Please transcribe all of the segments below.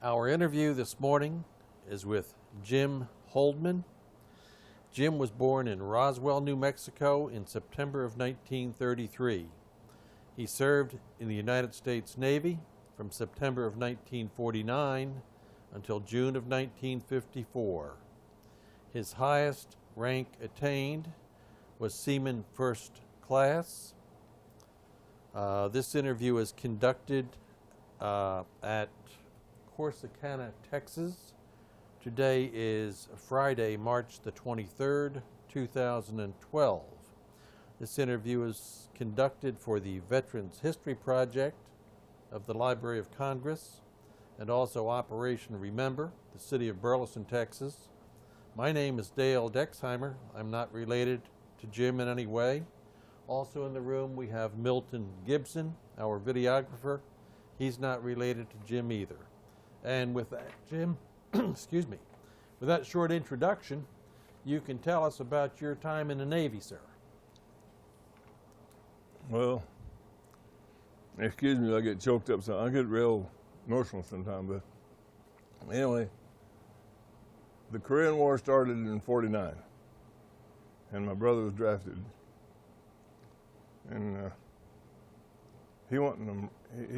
Our interview this morning is with Jim Holdman. Jim was born in Roswell, New Mexico in September of 1933. He served in the United States Navy from September of 1949 until June of 1954. His highest rank attained was Seaman First Class. This interview is conducted at Corsicana, Texas. Today is Friday, March the 23rd, 2012. This interview is conducted for the Veterans History Project of the Library of Congress and also Operation Remember, the city of Burleson, Texas. My name is Dale Dexheimer. I'm not related to Jim in any way. Also in the room we have Milton Gibson, our videographer. He's not related to Jim either. And with that, Jim, excuse me, with that short introduction, you can tell us about your time in the Navy, sir. Well, excuse me, I get choked up, so I get real emotional sometimes, but anyway, the Korean War started in '49, and my brother was drafted, and he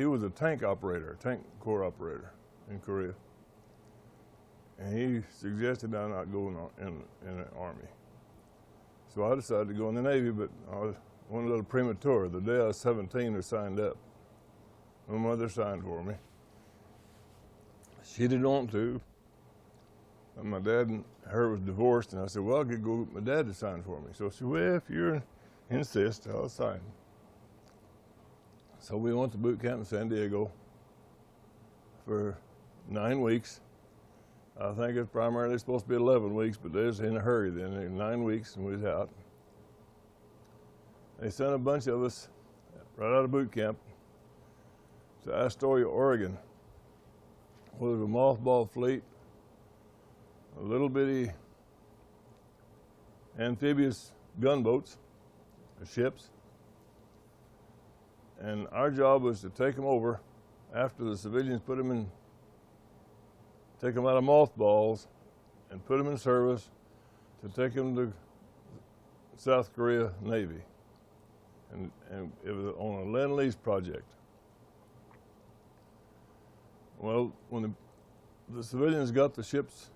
was a tank operator, tank corps operator in Korea, and he suggested I not go in the Army. So I decided to go in the Navy, but I went a little premature. The day I was 17, I signed up. My mother signed for me. She didn't want to. And my dad and her was divorced, and I said, well, I could go get my dad to sign for me. So she said, well, if you insist, I'll sign. So we went to boot camp in San Diego for 9 weeks. I think it's primarily supposed to be 11 weeks, but they was in a hurry then. 9 weeks and we was out. They sent a bunch of us right out of boot camp to Astoria, Oregon, where there was a mothball fleet, a little bitty amphibious gunboats, ships, and our job was to take them over after the civilians take them out of mothballs and put them in service to take them to South Korea Navy. And it was on a Lend-Lease project. Well, when the civilians got the ships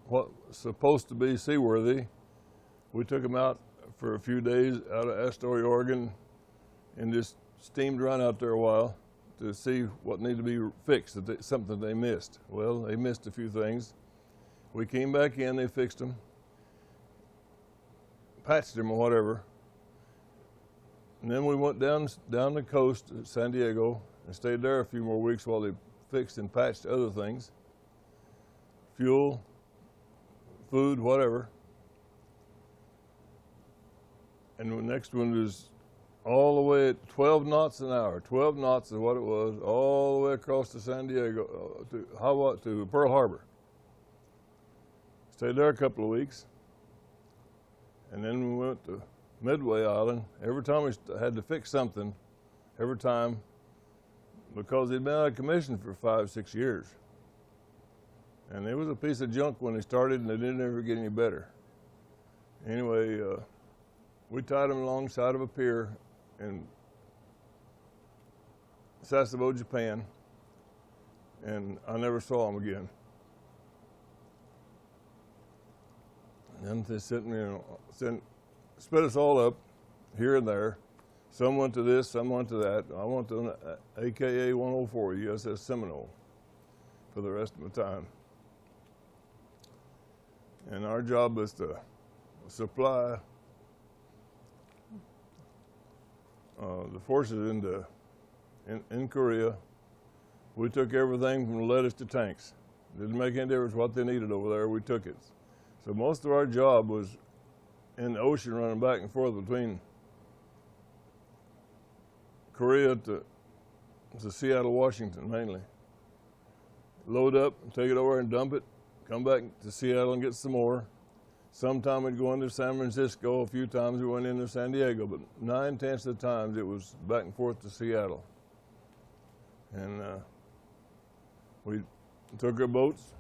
what was supposed to be seaworthy, we took them out for a few days out of Astoria, Oregon, and just steamed around out there a while to see what needed to be fixed, something they missed. Well, they missed a few things. We came back in, they fixed them, patched them or whatever, and then we went down the coast to San Diego and stayed there a few more weeks while they fixed and patched other things, fuel, food, whatever. And the next one was all the way at 12 knots an hour. 12 knots is what it was, all the way across to San Diego, to Pearl Harbor. Stayed there a couple of weeks, and then we went to Midway Island. Every time we had to fix something, every time, because they'd been out of commission for 5, 6 years. And it was a piece of junk when they started, and they didn't ever get any better. Anyway, we tied them alongside of a pier in Sasebo, Japan, and I never saw them again. And then they split us all up here and there. Some went to this, some went to that. I went to an AKA 104 USS Seminole for the rest of my time. And our job was to supply the forces in Korea. We took everything from lettuce to tanks. Didn't make any difference what they needed over there, we took it. So most of our job was in the ocean running back and forth between Korea to Seattle, Washington mainly. Load up, take it over and dump it, come back to Seattle and get some more. Sometime we'd go into San Francisco, a few times we went into San Diego, but 9/10 of the times it was back and forth to Seattle. And we took our boats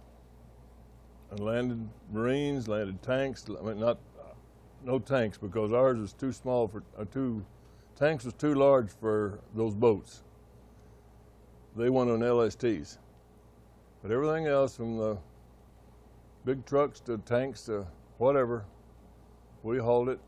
and landed Marines, landed tanks. I mean, no tanks, because ours was too small for tanks was too large for those boats. They went on LSTs, but everything else, from the big trucks to tanks to whatever, we hauled it.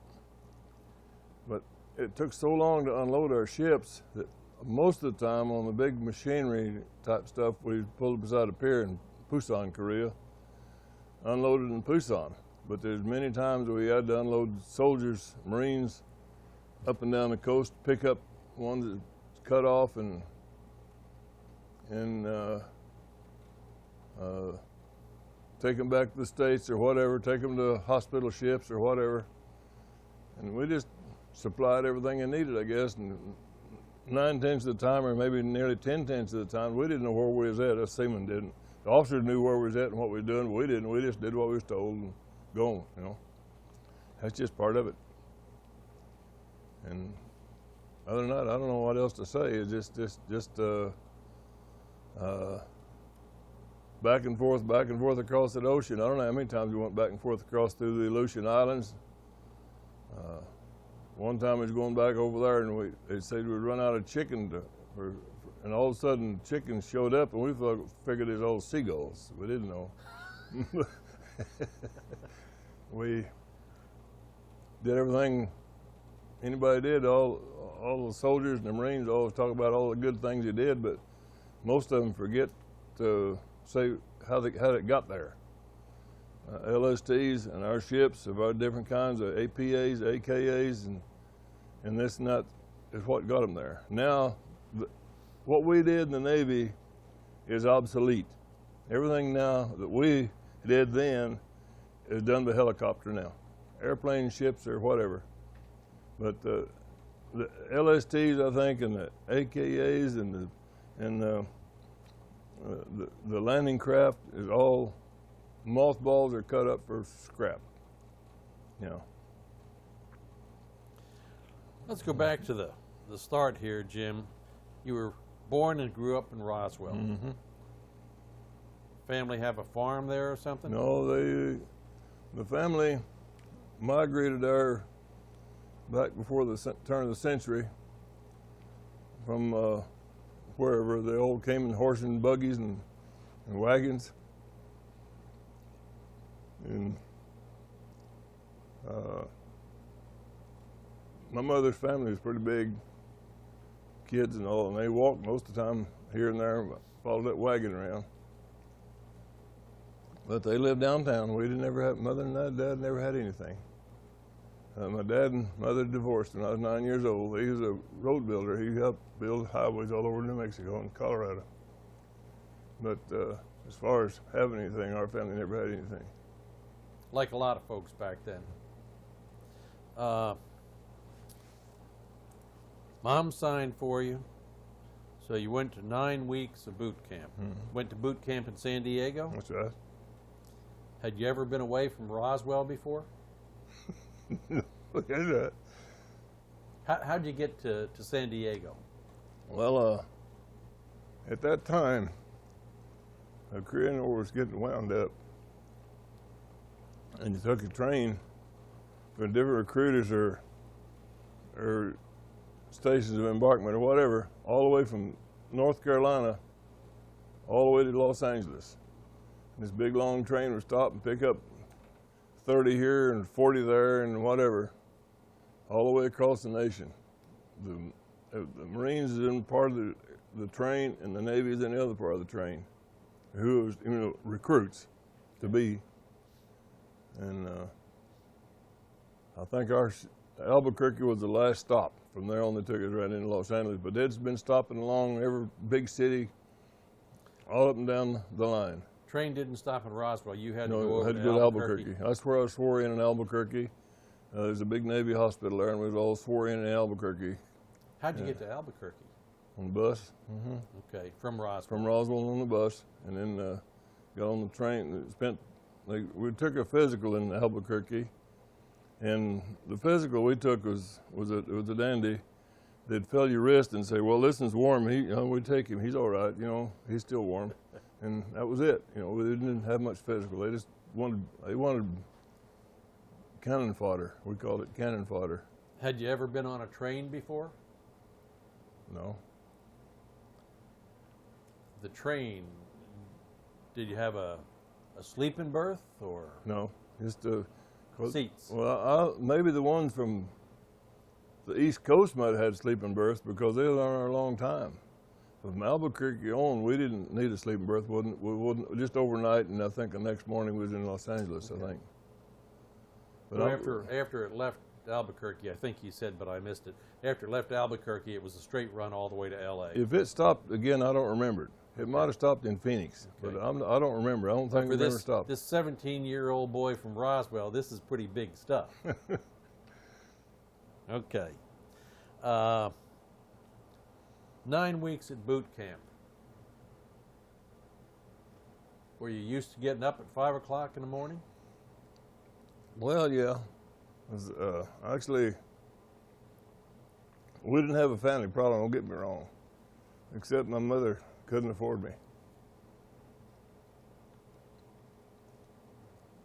But it took so long to unload our ships that most of the time on the big machinery type stuff, we pulled beside a pier in Busan, Korea, unloaded in Busan. But there's many times we had to unload soldiers, Marines, up and down the coast, pick up ones that cut off and take them back to the States or whatever, take them to hospital ships or whatever. And we just supplied everything they needed, I guess. And 9/10 of the time, or maybe nearly 10/10 of the time, we didn't know where we was at. Us seamen didn't. The officers knew where we was at and what we were doing, but we didn't. We just did what we was told and going, you know. That's just part of it. And other than that, I don't know what else to say. It's just back and forth across that ocean. I don't know how many times we went back and forth across through the Aleutian Islands. One time we was going back over there, and they said we'd run out of chicken, and all of a sudden chickens showed up, and we figured it was all seagulls. We didn't know. We did everything anybody did. All the soldiers and the Marines always talk about all the good things they did, but most of them forget to say how it got there. LSTs and our ships of our different kinds of APAs, AKAs, and this and that is what got them there. Now, what we did in the Navy is obsolete. Everything now that we did then is done by helicopter now. Airplane, ships, or whatever. But the LSTs, I think, and the AKAs and the landing craft is all mothballs are cut up for scrap. You know. Let's go back to the start here, Jim. You were born and grew up in Roswell. Mm-hmm. Family have a farm there or something? No, the family migrated there back before the turn of the century from wherever. They all came in horse and buggies and wagons. And my mother's family was pretty big, kids and all, and they walked most of the time here and there, followed that wagon around. But they lived downtown. We didn't ever have, mother and dad never had anything. My dad and mother divorced when I was 9 years old. He was a road builder. He helped build highways all over New Mexico and Colorado. But as far as having anything, our family never had anything. Like a lot of folks back then. Mom signed for you, so you went to 9 weeks of boot camp. Mm-hmm. Went to boot camp in San Diego? That's right. Had you ever been away from Roswell before? That's right. How'd you get to San Diego? Well, at that time, the Korean War was getting wound up, and you took a train for different recruiters or stations of embarkment or whatever, all the way from North Carolina all the way to Los Angeles. And this big long train would stop and pick up 30 here and 40 there and whatever, all the way across the nation. The Marines is in part of the train, and the Navy is in the other part of the train, who was, recruits to be. And I think our Albuquerque was the last stop. From there on, they took us right into Los Angeles. But it's been stopping along every big city, all up and down the line. Train didn't stop in Roswell. You had to No, go over had to to go to Albuquerque. Albuquerque. That's where I was swore in Albuquerque. There's a big Navy hospital there, and we was all swore in Albuquerque. How'd you get to Albuquerque? On the bus. Mm-hmm. Okay, from Roswell. From Roswell on the bus, and then got on the train. We took a physical in Albuquerque, and the physical we took was a dandy. They'd feel your wrist and say, "Well, this is warm. We'd take him. He's all right. He's still warm." and that was it. You know, we didn't have much physical. They wanted cannon fodder. We called it cannon fodder. Had you ever been on a train before? No. The train, did you have a sleeping berth or No, just seats? Well, maybe the ones from the East Coast might have had sleeping berths because they were on there a long time. From Albuquerque on, we didn't need a sleeping berth. We wouldn't just overnight, and I think the next morning we was in Los Angeles. Okay. I think. But so after it left Albuquerque, I think you said, but I missed it. After it left Albuquerque, it was a straight run all the way to L.A. If it stopped again, I don't remember it. It might have stopped in Phoenix, okay. but I don't remember. I don't think it ever stopped. This 17-year-old boy from Roswell, this is pretty big stuff. Okay. 9 weeks at boot camp. Were you used to getting up at 5 o'clock in the morning? Well, yeah. Actually, we didn't have a family problem, don't get me wrong, except my mother couldn't afford me.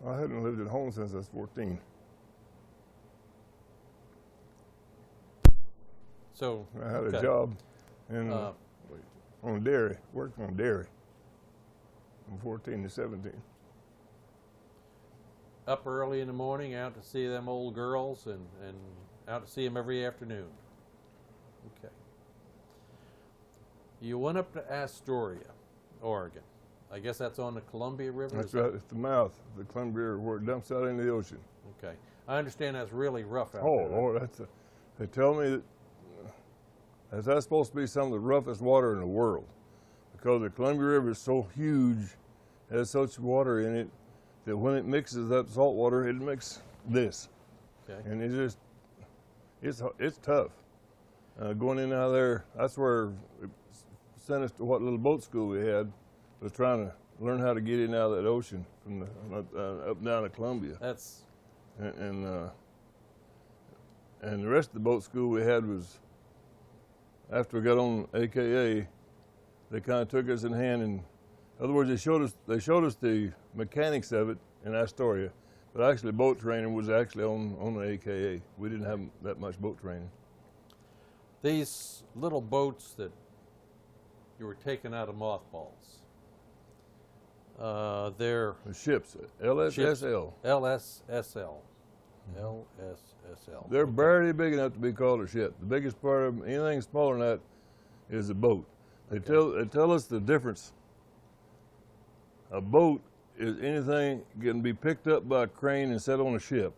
I hadn't lived at home since I was 14. So I had a job in, on dairy, worked on dairy from 14 to 17. Up early in the morning, out to see them old girls, and out to see them every afternoon. Okay. You went up to Astoria, Oregon. I guess that's on the Columbia River? That's right. It's the mouth of the Columbia River where it dumps out into the ocean. Okay. I understand that's really rough out there. Oh, Lord, they tell me that that's supposed to be some of the roughest water in the world because the Columbia River is so huge, it has such water in it, that when it mixes that salt water, it makes this. Okay. And it's tough. Going in and out of there, that's where it sent us to what little boat school we had, was trying to learn how to get in and out of that ocean from the, up and down to Columbia. That's and the rest of the boat school we had was, after we got on AKA, they kind of took us in hand, and in other words, they showed us the mechanics of it in Astoria, but actually boat training was actually on the AKA. We didn't have that much boat training. these little boats that you were taking out of mothballs. They're The ships, LSSL. LSSL. LSSL. They're barely big enough to be called a ship. The biggest part of them, anything smaller than that, is a boat. They tell us the difference. A boat is anything can be picked up by a crane and set on a ship.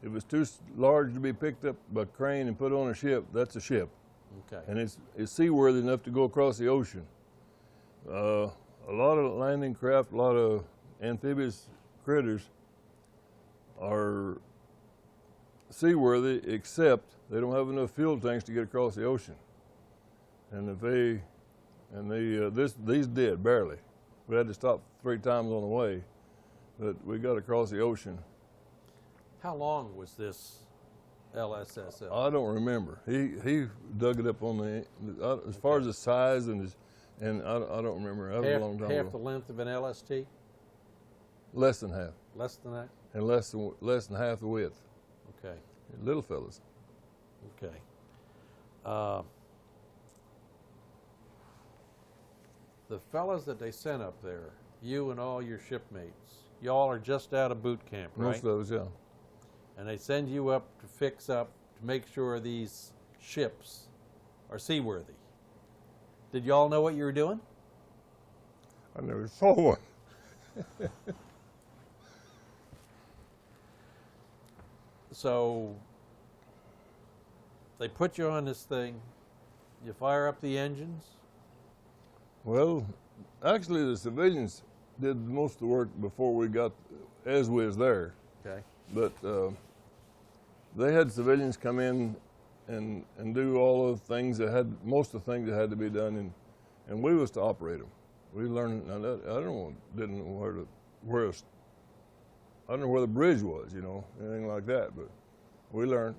If it's too large to be picked up by a crane and put on a ship, that's a ship. Okay. And it's seaworthy enough to go across the ocean. A lot of landing craft, a lot of amphibious critters are seaworthy, except they don't have enough fuel tanks to get across the ocean. And these did barely. We had to stop 3 times on the way, but we got across the ocean. How long was this LSSL? I don't remember. He dug it up on the as far as the size and I don't remember. That was a long time half ago. the length of an LST? Less than half, Less than that? and less than half the width. Okay. Little fellas. Okay. The fellas that they sent up there, you and all your shipmates, y'all are just out of boot camp, right? Most of us, yeah. And they send you up to fix up, to make sure these ships are seaworthy. Did y'all know what you were doing? I never saw one. So they put you on this thing, you fire up the engines. Well, actually, the civilians did most of the work before we got, as we was there. Okay. But they had civilians come in and do all of the things that had, most of the things that had to be done, and we was to operate them. We learned. I didn't know I don't know where the bridge was, you know, anything like that. But we learned.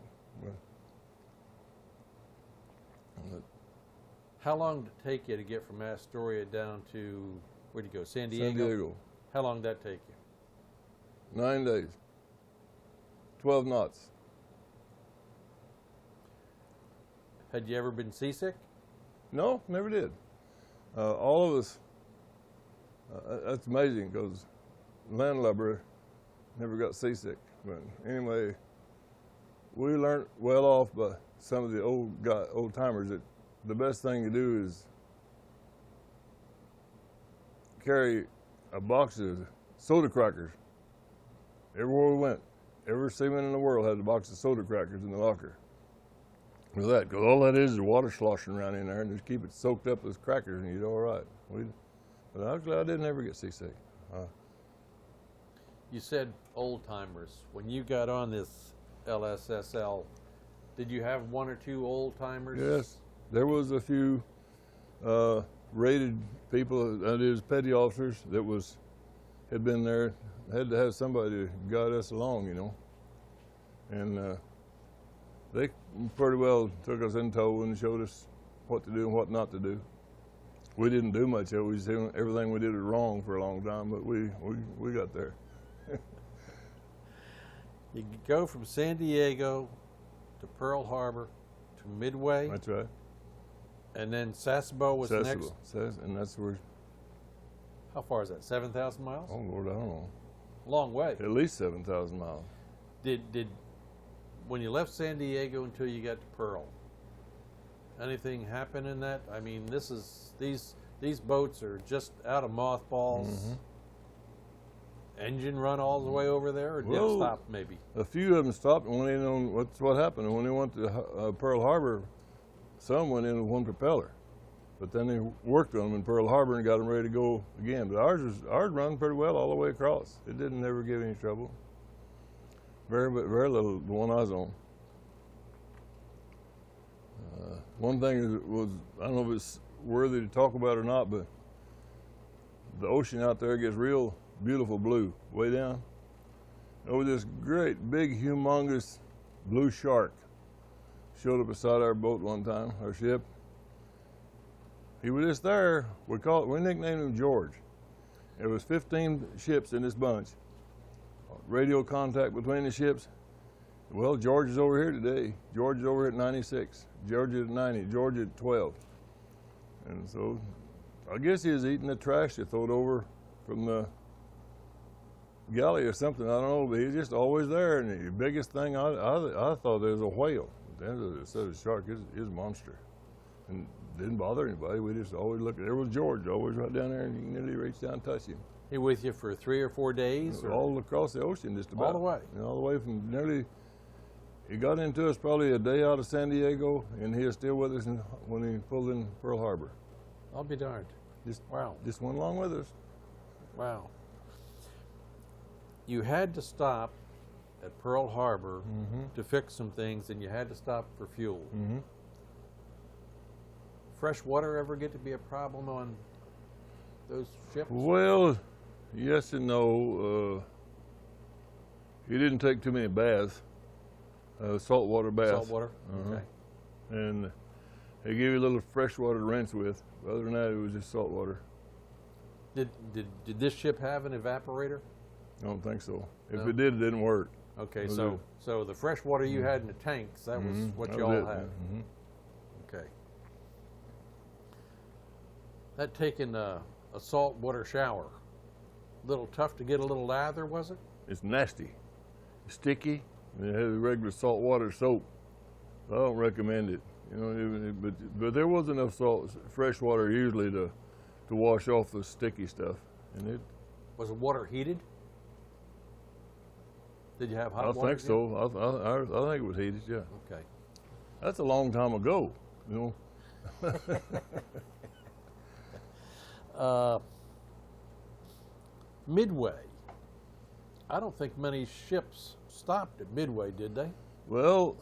How long did it take you to get from Astoria down to Where'd you go? San Diego? San Diego. How long did that take you? 9 days. 12 knots. Had you ever been seasick? No, never did. All of us, that's amazing because landlubber never got seasick. But anyway, we learned well off by some of the old timers that the best thing to do is carry a box of soda crackers everywhere we went. Every seaman in the world had a box of soda crackers in the locker. With that, because all that is water sloshing around in there, and just keep it soaked up with crackers, and you're all right. But I was glad I didn't ever get seasick. You said old timers. When you got on this LSSL, did you have one or two old timers? Yes, there was a few rated people, that is petty officers, that had been there, had to have somebody to guide us along, you know. And they pretty well took us in tow and showed us what to do and what not to do. We didn't do much of it. We just did everything we did was wrong for a long time, but we got there. You go from San Diego to Pearl Harbor to Midway. That's right. And then Sasebo was the next. And that's where. How far is that? 7,000 miles? Oh Lord, I don't know. Long way. At least 7,000 miles. Did when you left San Diego until you got to Pearl, anything happen in that? I mean, these boats are just out of mothballs. Mm-hmm. Engine run all the way over there, or did it stop maybe? A few of them stopped and went in on what happened. And when they went to Pearl Harbor, some went in with one propeller, but then they worked on them in Pearl Harbor and got them ready to go again. But ours run pretty well all the way across. It didn't ever give any trouble. Very little, the one I was on. One thing was, I don't know if it's worthy to talk about or not, but the ocean out there gets real beautiful blue way down. There was this great, big, humongous blue shark showed up beside our boat one time, our ship. He was just there. We nicknamed him George. There was 15 ships in this bunch. Radio contact between the ships. Well, George is over here today. George is over here at 96. George is at 90. George at 12. And so I guess he was eating the trash they thrown over from the galley or something. I don't know, but he's just always there. And the biggest thing I thought there was a whale. Instead of a shark, is a monster. And didn't bother anybody. We just always looked. There was George, always right down there, and you can nearly reach down and touch him. He with you for 3 or 4 days? All across the ocean, just about. All the way? All the way from nearly. He got into us probably a day out of San Diego, and he was still with us when he pulled in Pearl Harbor. I'll be darned. Wow. Just went along with us. Wow. You had to stop at Pearl Harbor to fix some things, and you had to stop for fuel. Mm-hmm. Fresh water ever get to be a problem on those ships? Well, yes and no. He didn't take too many baths, saltwater baths. Saltwater? Okay. And they gave you a little fresh water to rinse with. Other than that, it was just salt water. Did this ship have an evaporator? I don't think so. If No? it did, it didn't work. Okay, so the fresh water you had in the tanks, that was what That you was all it. had. Okay. That taking a saltwater shower, a little tough to get a little lather, was it? It's nasty, sticky. And it has regular salt water soap. I don't recommend it. You know, but there was enough fresh water usually to wash off the sticky stuff. And Was the water heated? Did you have hot I water? think so. I think it was heated. Yeah. Okay. That's a long time ago. You know. Midway. I don't think many ships stopped at Midway, did they? Well,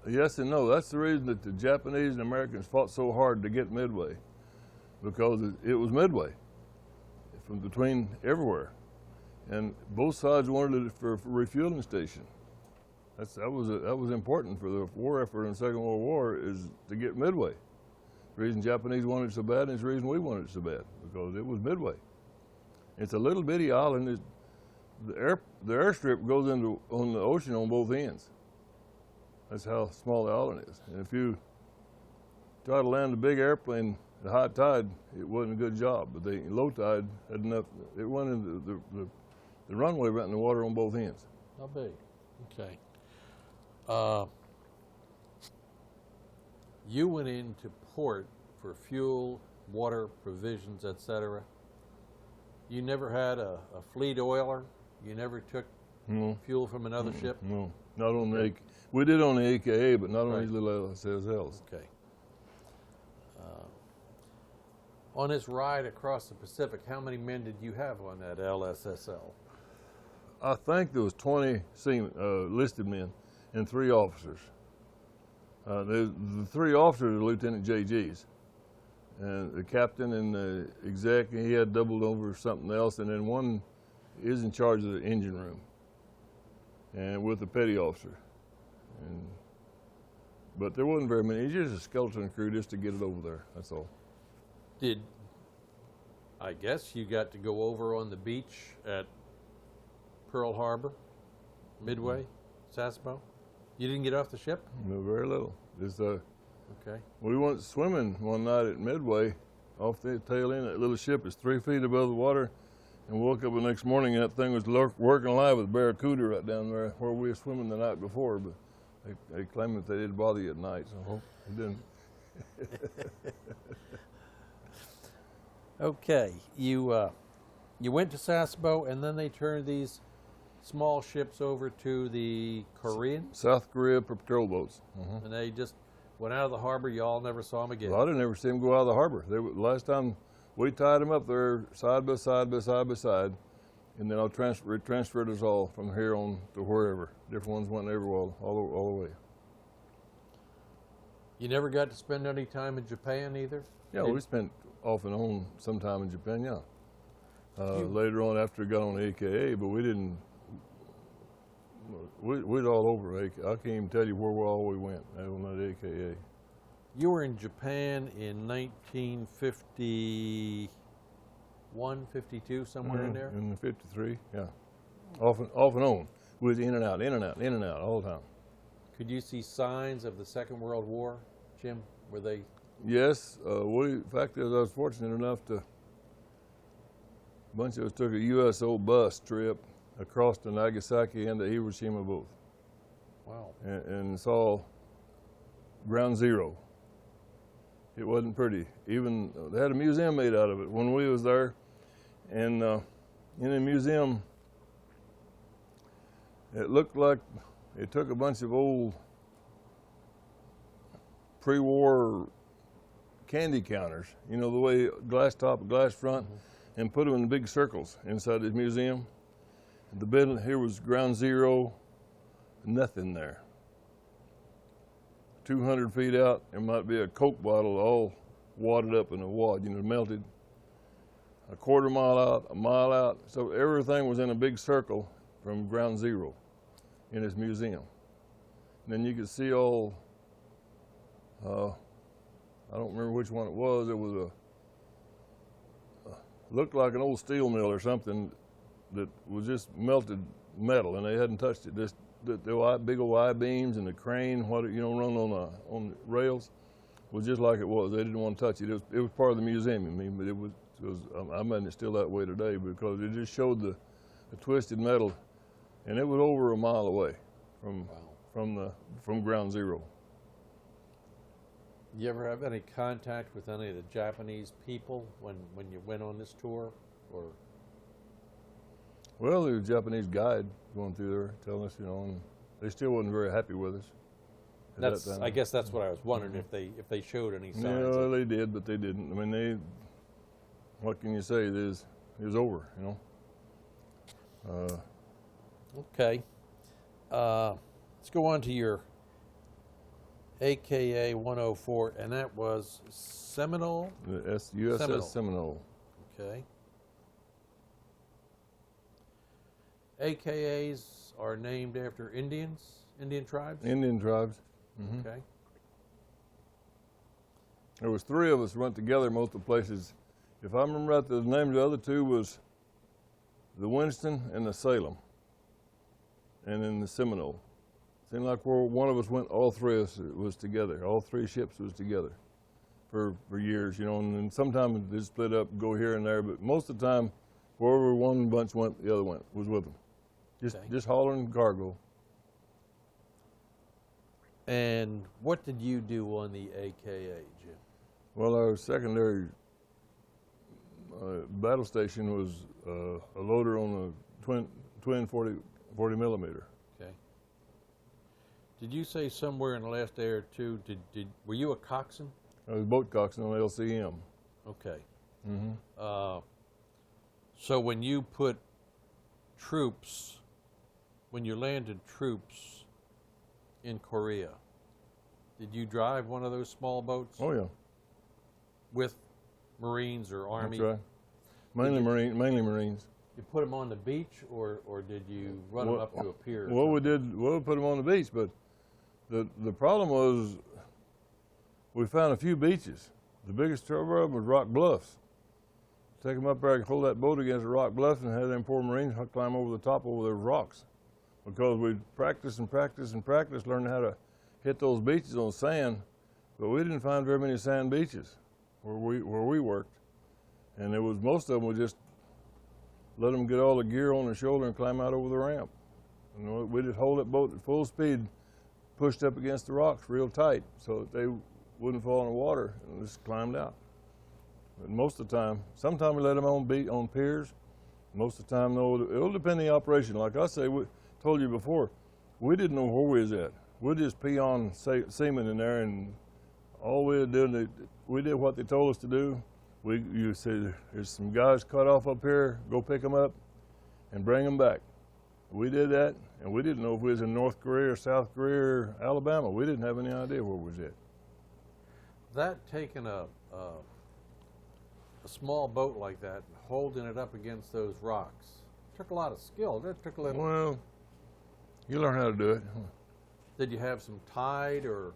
yes and no. That's the reason that the Japanese and Americans fought so hard to get Midway, because it was Midway from between everywhere, and both sides wanted it for a refueling station. That was important for the war effort in the Second World War, is to get Midway. The reason Japanese wanted it so bad, and it's the reason we wanted it so bad, because it was Midway. It's a little bitty island. The airstrip goes on the ocean on both ends. That's how small the island is. And if you try to land a big airplane at high tide, it wasn't a good job. But low tide had enough. It went into the runway right in the water on both ends. How big? Okay. You went into port for fuel, water, provisions, etc. You never had a fleet oiler? You never took fuel from another ship? No, not on the we did on the AKA, but not on these little LSSLs. Okay. On this ride across the Pacific, how many men did you have on that LSSL? I think there was 20 listed men and 3 officers. The 3 officers are Lieutenant JGs. And the captain and the exec, he had doubled over something else, and then one is in charge of the engine room, and with the petty officer. But there wasn't very many. It's just a skeleton crew just to get it over there. That's all. I guess you got to go over on the beach at Pearl Harbor, Midway, Sasebo? You didn't get off the ship? No, very little. Just okay. We went swimming one night at Midway, off the tail end. That little ship is 3 feet above the water, and woke up the next morning and that thing was working alive with barracuda right down there where we were swimming the night before. But they claimed that they didn't bother you at night, so I hope it didn't. Okay, you went to Sasebo, and then they turned these small ships over to the Korean? South Korea patrol boats. And they just went out of the harbor. You all never saw them again? Well, I didn't ever see them go out of the harbor. Last time we tied them up there side by side by side by side, and then I transferred us all from here on to wherever. Different ones went everywhere, all the way. You never got to spend any time in Japan either? Yeah, we spent off and on some time in Japan, yeah. Later on after we got on the AKA, but we didn't, we'd all over AKA. I can't even tell you where all we went on that AKA. You were in Japan in 1951, 52, somewhere in there? In the 53, yeah. Off and on. We was in and out, in and out, in and out all the time. Could you see signs of the Second World War, Jim? Were they? Yes, in fact, I was fortunate enough to, a bunch of us took a USO bus trip across to Nagasaki and to Hiroshima both. Wow. And saw Ground Zero. It wasn't pretty. Even, they had a museum made out of it when we was there. And in the museum, it looked like it took a bunch of old pre-war candy counters, you know, the way glass top, glass front, and put them in big circles inside this museum. And the building here was Ground Zero, nothing there. 200 feet out, there might be a Coke bottle all wadded up in a wad, you know, melted. A quarter mile out, a mile out. So everything was in a big circle from Ground Zero in this museum. And then you could see all, I don't remember which one it was. It was looked like an old steel mill or something that was just melted metal, and they hadn't touched it. Just the big old I-beams and the crane, what you know, run on the rails, was just like it was. They didn't want to touch it. It was part of the museum, I mean, but it was I imagine it's still that way today because it just showed the twisted metal, and it was over a mile away from Ground Zero. You ever have any contact with any of the Japanese people when you went on this tour, or? Well, there was a Japanese guide going through there telling us, you know, and they still wasn't very happy with us. I guess that's what I was wondering, if they showed any signs. Yeah, they did, but they didn't. I mean, what can you say? It was over, you know. Okay. Let's go on to your AKA 104, and that was Seminole? The USS Seminole. Okay. AKAs are named after Indian tribes? Indian tribes. Okay. There was 3 of us went together multiple places. If I remember right, the name of the other 2 was the Winston and the Salem, and then the Seminole. Seemed like where one of us went, all 3 of us was together. All 3 ships was together for years, you know. And then sometimes they split up, go here and there, but most of the time, wherever one bunch went, the other was with them. Just hauling cargo. And what did you do on the AKA, Jim? Well, our secondary battle station was a loader on a twin 40 millimeter. Okay. Did you say somewhere in the last day or two, were you a coxswain? I was boat coxswain on LCM. Okay. Mm-hmm. So when you put troops, when you landed troops in Korea, did you drive one of those small boats? Oh yeah. With Marines or Army? That's right. Mainly Marines. You put them on the beach, or did you run them up to a pier? Well, we put them on the beach, but the problem was we found a few beaches. The biggest trouble of them was rock bluffs. Take them up there and hold that boat against a rock bluff and have them poor Marines climb over the top over those rocks. Because we'd practice and practice and practice, learning how to hit those beaches on sand, but we didn't find very many sand beaches where we worked. And there was, most of them would just let them get all the gear on their shoulder and climb out over the ramp. And we just hold that boat at full speed, pushed up against the rocks real tight so that they wouldn't fall in the water, and just climbed out. But most of the time, sometimes we let them on piers. Most of the time, though, it'll depend on the operation. Like I say, we told you before, we didn't know where we was at. We'd just peon seamen in there, and all we did, we did what they told us to do. You said, there's some guys cut off up here, go pick them up and bring them back. We did that, and we didn't know if we was in North Korea or South Korea or Alabama. We didn't have any idea where we was at. That taking a small boat like that and holding it up against those rocks took a lot of skill. That took a little. Well, you learn how to do it. Did you have some tide or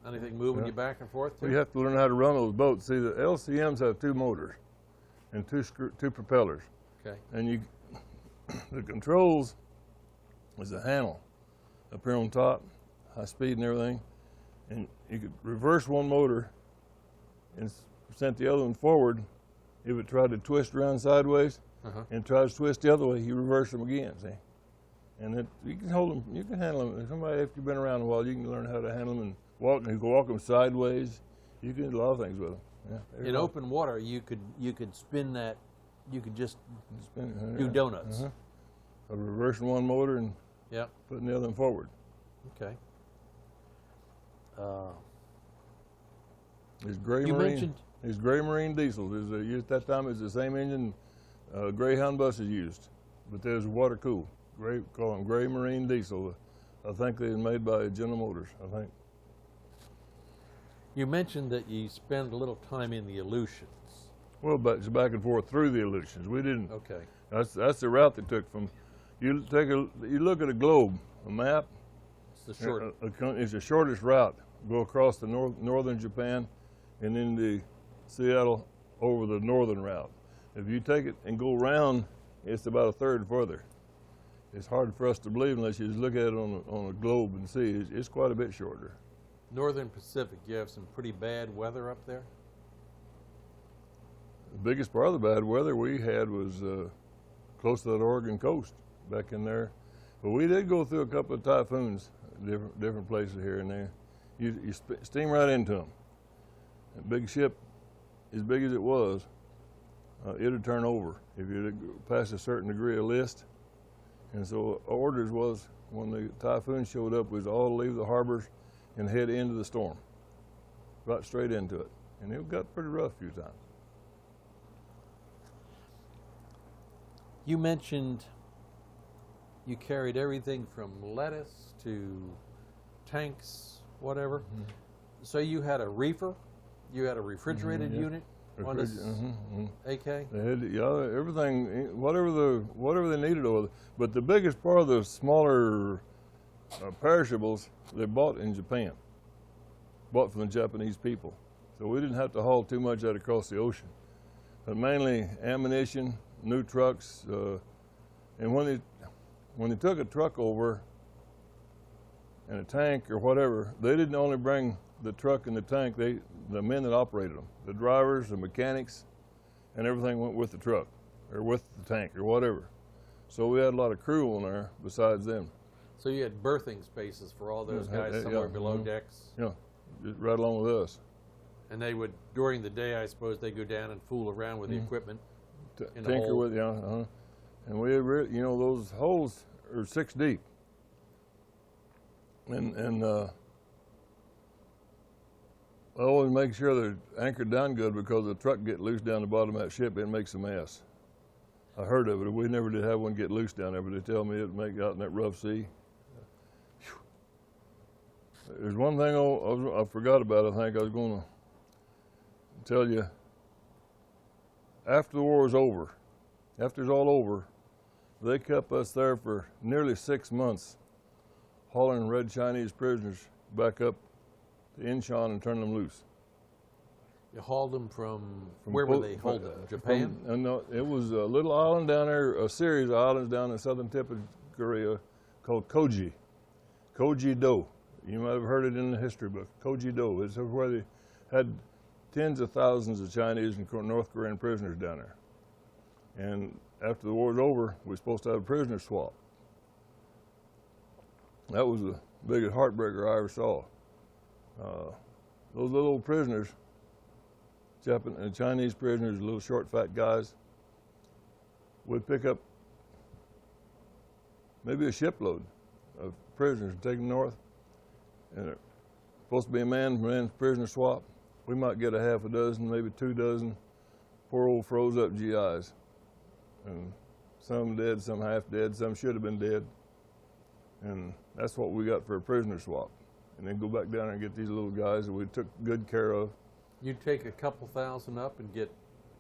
anything moving you back and forth? Well, you have to learn how to run those boats. See, the LCMs have 2 motors and 2 propellers. Okay. And the controls is a handle up here on top, high speed and everything. And you could reverse one motor and send the other one forward. If it tried to twist around sideways and tries to twist the other way, you reverse them again, see? And you can hold them, you can handle them. Somebody, after you've been around a while, you can learn how to handle them and walk. You can walk them sideways. You can do a lot of things with them. Yeah, in open water, you could spin that. You could just do donuts. Reversing one motor and putting the other one forward. Okay. There's Gray Marine. There's Gray Marine diesel. At that time, it's the same engine Greyhound buses used, but there's water cooled. Call them Gray Marine diesel. I think they're made by General Motors, I think. You mentioned that you spend a little time in the Aleutians. Well, but it's back and forth through the Aleutians. We didn't. Okay. That's the route they took from. You look at a globe, a map. It's the short. It's the shortest route. Go across the northern Japan, and then the Seattle over the northern route. If you take it and go around, it's about a third further. It's hard for us to believe unless you just look at it on a globe and see. It's quite a bit shorter. Northern Pacific, you have some pretty bad weather up there? The biggest part of the bad weather we had was close to that Oregon coast back in there. But we did go through a couple of typhoons, different places here and there. You steam right into them. A big ship, as big as it was, it would turn over if you passed a certain degree of list. And so orders was, when the typhoon showed up, was all to leave the harbors and head into the storm, right straight into it. And it got pretty rough a few times. You mentioned you carried everything from lettuce to tanks, whatever. Mm-hmm. So you had a reefer, you had a refrigerated unit on this AK? They had, everything, whatever they needed over there. But the biggest part of the smaller perishables they bought in Japan, bought from the Japanese people. So we didn't have to haul too much out across the ocean. But mainly ammunition, new trucks, and when they took a truck over and a tank or whatever, they didn't only bring the truck and the tank, the men that operated them, the drivers, the mechanics, and everything went with the truck or with the tank or whatever. So we had a lot of crew on there besides them. So you had berthing spaces for all those guys somewhere below decks? Yeah, just right along with us. And they would, during the day, I suppose, they go down and fool around with the equipment. Tinker with, and we, those holes are 6 deep. And I always make sure they're anchored down good because the truck get loose down the bottom of that ship, it makes a mess. I heard of it. We never did have one get loose down there, but they tell me it'd make out in that rough sea. There's one thing I forgot about. I think I was going to tell you. After the war was over, after it's all over, they kept us there for nearly 6 months, hauling Red Chinese prisoners back up to Incheon and turning them loose. You hauled them from where were they hauled them? Japan? No, it was a little island down there, a series of islands down the southern tip of Korea called Koji. Koji-do. You might have heard it in the history book. Koji-do. It's where they had tens of thousands of Chinese and North Korean prisoners down there. And after the war was over, we were supposed to have a prisoner swap. That was the biggest heartbreaker I ever saw. Those little prisoners, Chinese prisoners, little short, fat guys, would pick up maybe a shipload of prisoners and take them north. And it's supposed to be a man prisoner swap. We might get a half a dozen, maybe 2 dozen poor old froze up GIs. And some dead, some half dead, some should have been dead. And that's what we got for a prisoner swap. And then go back down there and get these little guys that we took good care of. You'd take a couple thousand up and get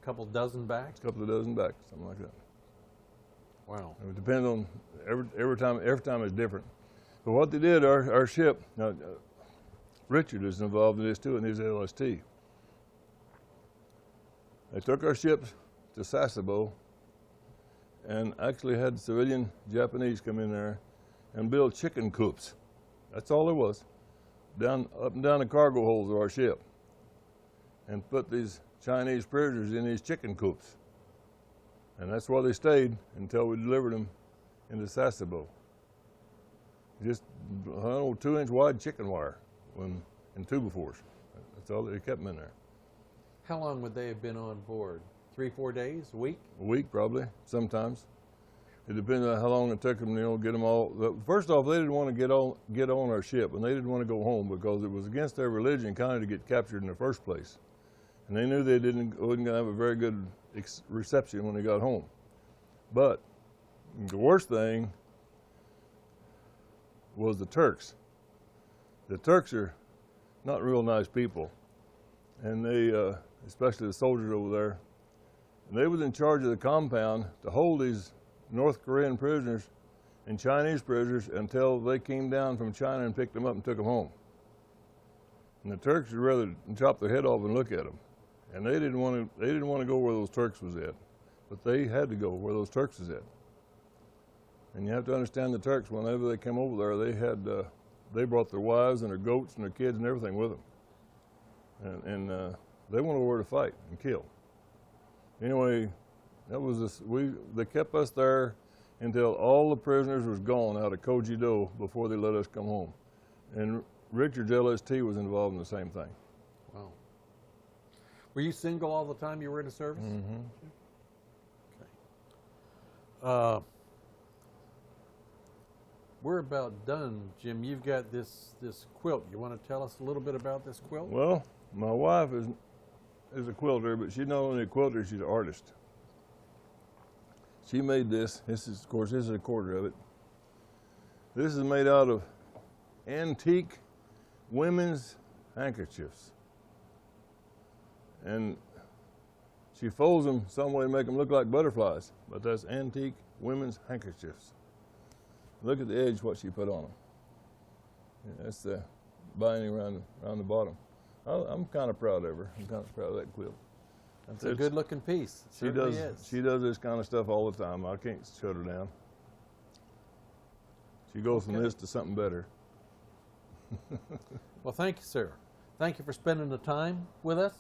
a couple dozen back? A couple of dozen back, something like that. Wow. It depends on, every time is different. But what they did, our ship, now, Richard is involved in this too, in his LST. They took our ships to Sasebo and actually had civilian Japanese come in there and build chicken coops. That's all there was, up and down the cargo holds of our ship, and put these Chinese prisoners in these chicken coops. And that's where they stayed until we delivered them into Sasebo. Just, 2-inch wide chicken wire in two-by-4s. That's all, they kept them in there. How long would they have been on board? 3-4 days, a week? A week, probably, sometimes. It depends on how long it took them, get them all. First off, they didn't want to get on our ship, and they didn't want to go home because it was against their religion kind of to get captured in the first place. And they knew they wasn't going to have a very good reception when they got home. But the worst thing was the Turks. The Turks are not real nice people, and they, especially the soldiers over there, and they was in charge of the compound to hold these North Korean prisoners and Chinese prisoners until they came down from China and picked them up and took them home. And the Turks would rather chop their head off and look at them, and they didn't want to go where those Turks was at, but they had to go where those Turks was at. And you have to understand the Turks, whenever they came over there, they brought their wives and their goats and their kids and everything with them. And they went over to fight and kill. Anyway, that was they kept us there until all the prisoners was gone out of Koji-do before they let us come home. And Richard's LST was involved in the same thing. Wow. Were you single all the time you were in the service? Mm-hmm. Okay. We're about done, Jim. You've got this quilt. You want to tell us a little bit about this quilt? Well, my wife is a quilter, but she's not only a quilter, she's an artist. She made this. This is a quarter of it. This is made out of antique women's handkerchiefs. And she folds them some way to make them look like butterflies, but that's antique women's handkerchiefs. Look at the edge, what she put on them. Yeah, that's the binding around the bottom. I'm kind of proud of her. I'm kind of proud of that quilt. It's a good-looking piece. It She certainly does. is. She does this kind of stuff all the time. I can't shut her down. She goes from Okay. this to something better. Well, thank you, sir. Thank you for spending the time with us,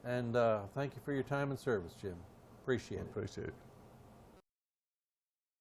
and thank you for your time and service, Jim. Appreciate I it. appreciate it.